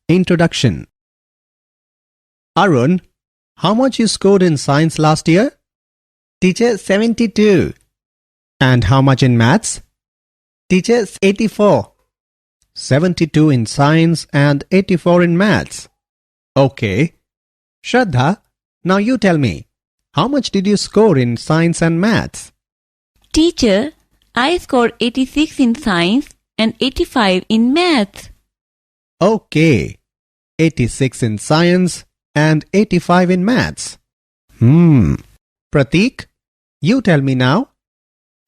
Introduction. Arun, how much you scored in science last year? Teacher, 72. And how much in maths? Teacher, 84. 72 in science and 84 in maths. Okay. Shraddha, now you tell me, how much did you score in science and maths? Teacher, I scored 86 in science and 85 in maths. Okay. 86 in science and 85 in maths. Pratik, you tell me now.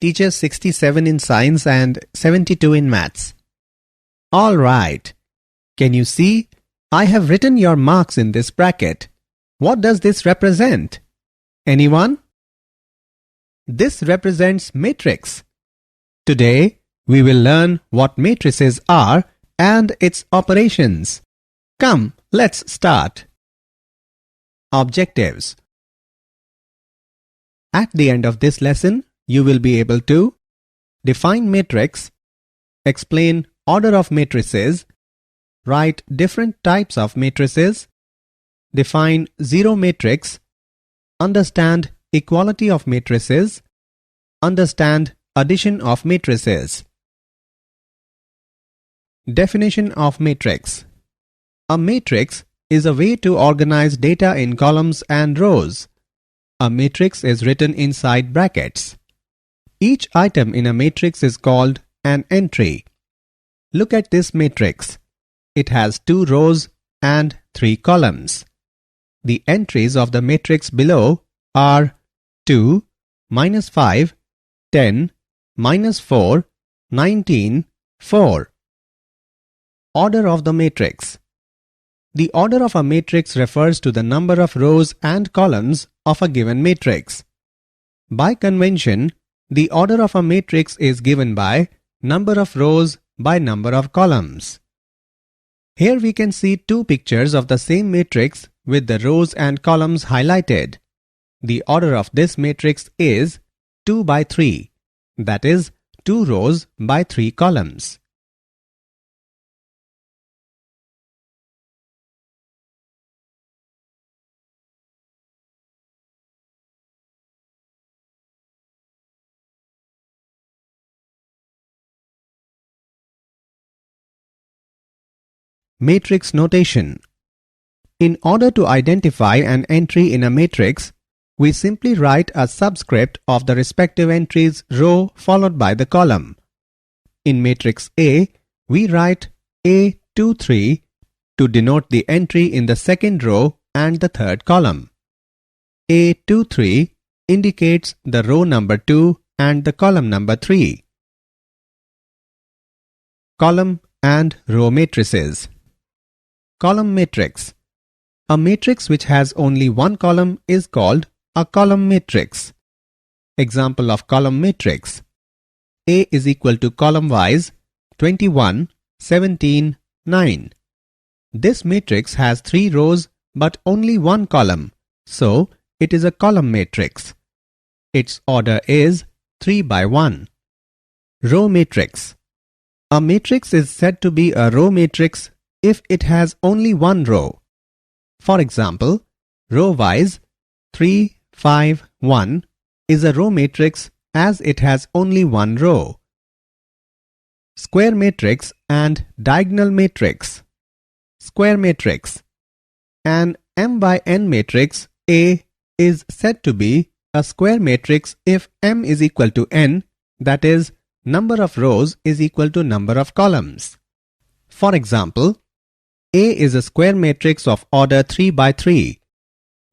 Teacher, 67 in science and 72 in maths. All right. Can you see? I have written your marks in this bracket. What does this represent? Anyone? This represents matrix. Today, we will learn what matrices are and its operations. Come, let's start. Objectives. At the end of this lesson, you will be able to define matrix, explain order of matrices, write different types of matrices, define zero matrix, understand equality of matrices, understand addition of matrices. Definition of matrix. A matrix is a way to organize data in columns and rows. A matrix is written inside brackets. Each item in a matrix is called an entry. Look at this matrix. It has 2 rows and 3 columns. The entries of the matrix below are 2, -5, 10, -4, 19, 4. Order of the matrix. The order of a matrix refers to the number of rows and columns of a given matrix. By convention, the order of a matrix is given by number of rows by number of columns. Here we can see 2 pictures of the same matrix with the rows and columns highlighted. The order of this matrix is 2 by 3, that is 2 rows by 3 columns. Matrix notation. In order to identify an entry in a matrix, we simply write a subscript of the respective entry's row followed by the column. In matrix A, we write A23 to denote the entry in the second row and the third column. A23 indicates the row number 2 and the column number 3. Column and row matrices. Column matrix. A matrix which has only one column is called a column matrix. Example of column matrix. A is equal to column wise 21, 17, 9. This matrix has 3 rows but only one column, so it is a column matrix. Its order is 3 by 1. Row matrix. A matrix is said to be a row matrix if it has only one row. For example, row-wise 3, 5, 1 is a row matrix as it has only one row. Square matrix and diagonal matrix. Square matrix. An m by n matrix A is said to be a square matrix if m is equal to n, that is, number of rows is equal to number of columns. For example, A is a square matrix of order 3 by 3.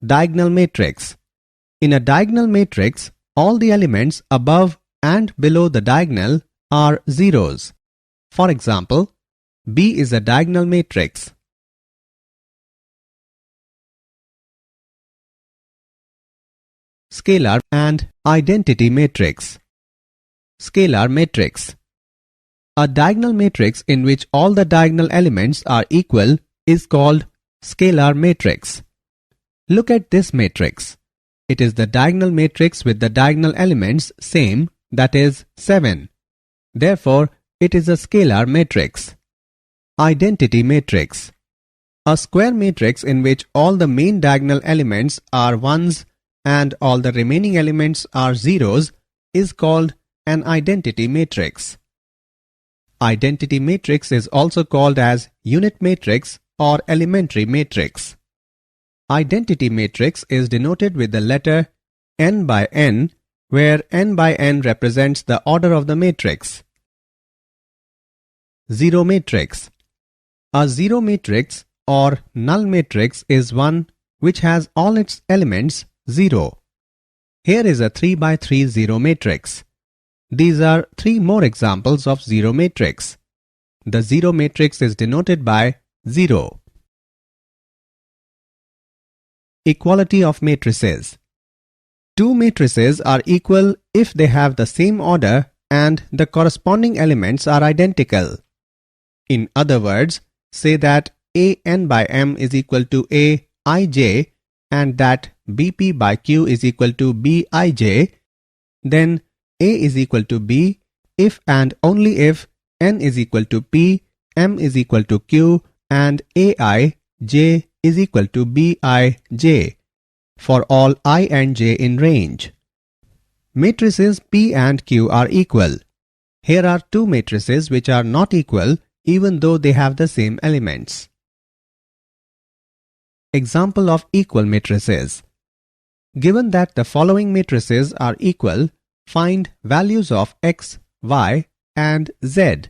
Diagonal matrix. In a diagonal matrix, all the elements above and below the diagonal are zeros. For example, B is a diagonal matrix. Scalar and identity matrix. Scalar matrix. A diagonal matrix in which all the diagonal elements are equal is called scalar matrix. Look at this matrix. It is the diagonal matrix with the diagonal elements same, that is 7. Therefore, it is a scalar matrix. Identity matrix. A square matrix in which all the main diagonal elements are ones and all the remaining elements are zeros is called an identity matrix. Identity matrix is also called as unit matrix or elementary matrix. Identity matrix is denoted with the letter n by n, where n by n represents the order of the matrix. Zero matrix. A zero matrix or null matrix is one which has all its elements 0. Here is a 3 by 3 zero matrix. These are 3 more examples of zero matrix. The zero matrix is denoted by 0. Equality of matrices. Two matrices are equal if they have the same order and the corresponding elements are identical. In other words, say that AN by M is equal to AIJ and that BP by Q is equal to BIJ, then A is equal to B if and only if N is equal to P, M is equal to Q and AIJ is equal to BIJ for all I and J in range. Matrices P and Q are equal. Here are two matrices which are not equal even though they have the same elements. Example of equal matrices. Given that the following matrices are equal, find values of x, y and z.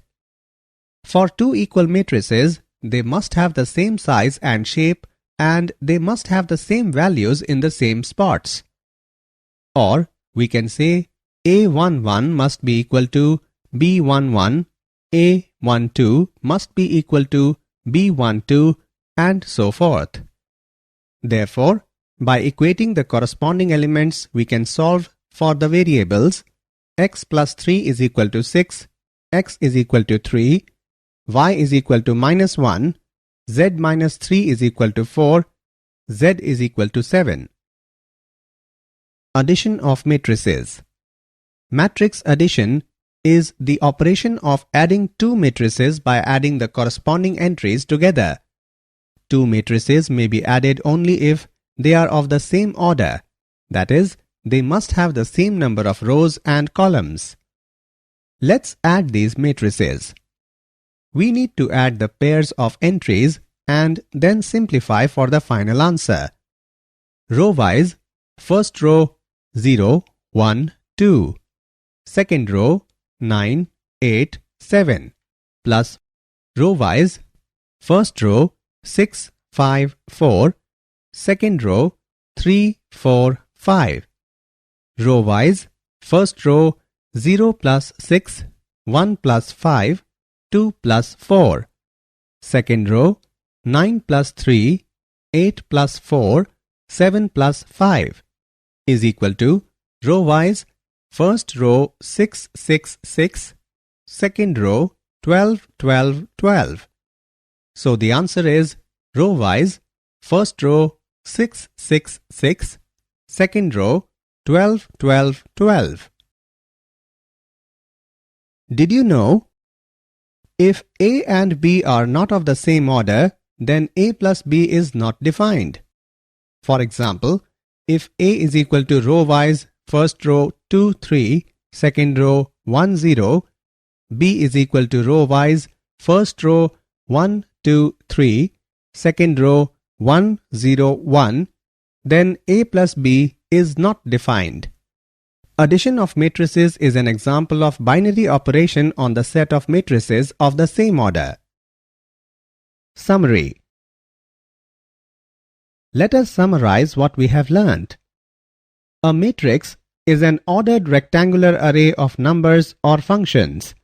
For two equal matrices, they must have the same size and shape and they must have the same values in the same spots. Or we can say A11 must be equal to B11, A12 must be equal to B12 and so forth. Therefore, by equating the corresponding elements, we can solve for the variables x plus 3 is equal to 6, x is equal to 3, y is equal to minus 1, z minus 3 is equal to 4, z is equal to 7. Addition of matrices. Matrix addition is the operation of adding two matrices by adding the corresponding entries together. Two matrices may be added only if they are of the same order, that is, they must have the same number of rows and columns. Let's add these matrices. We need to add the pairs of entries and then simplify for the final answer. Row-wise, first row 0, 1, 2. Second row 9, 8, 7 plus row-wise, first row 6, 5, 4, second row 3, 4, 5. Row-wise, first row 0 plus 6, 1 plus 5, 2 plus 4. Second row 9 plus 3, 8 plus 4, 7 plus 5 is equal to row-wise, first row 6, 6, 6, second row 12, 12, 12. So the answer is row-wise, first row 6, 6, 6, second row 12, 12, 12. Did you know? If A and B are not of the same order, then A plus B is not defined. For example, if A is equal to row-wise, first row 2, 3, second row 1, 0, B is equal to row-wise, first row 1, 2, 3, second row 1, 0, 1, then A plus B is not defined. Addition of matrices is an example of binary operation on the set of matrices of the same order. Summary. Let us summarize what we have learnt. A matrix is an ordered rectangular array of numbers or functions.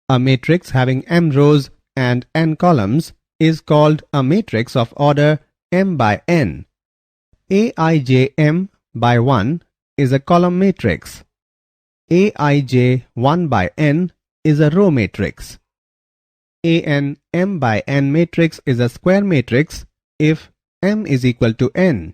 A matrix having m rows and n columns is called a matrix of order m by n. Aij by 1 is a column matrix. Aij 1 by n is a row matrix. An m by n matrix is a square matrix if m is equal to n.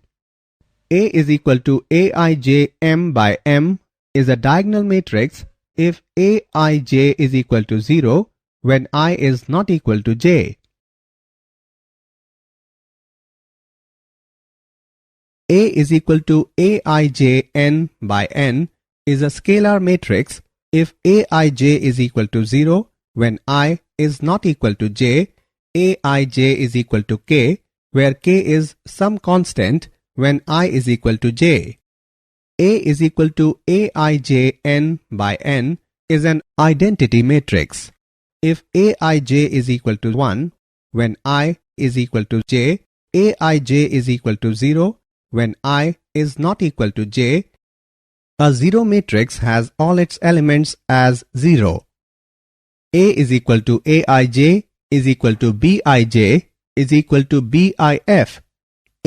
A is equal to Aij m by m is a diagonal matrix if Aij is equal to 0 when I is not equal to j. A is equal to Aij n by n is a scalar matrix if Aij is equal to 0 when I is not equal to j, Aij is equal to k, where k is some constant when I is equal to j. A is equal to Aij n by n is an identity matrix. If Aij is equal to 1 when I is equal to j, Aij is equal to 0 when I is not equal to j, a zero matrix has all its elements as 0. A is equal to Aij is equal to Bij is equal to Bif.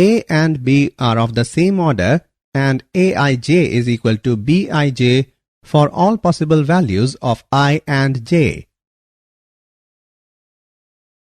A and B are of the same order and Aij is equal to Bij for all possible values of I and j.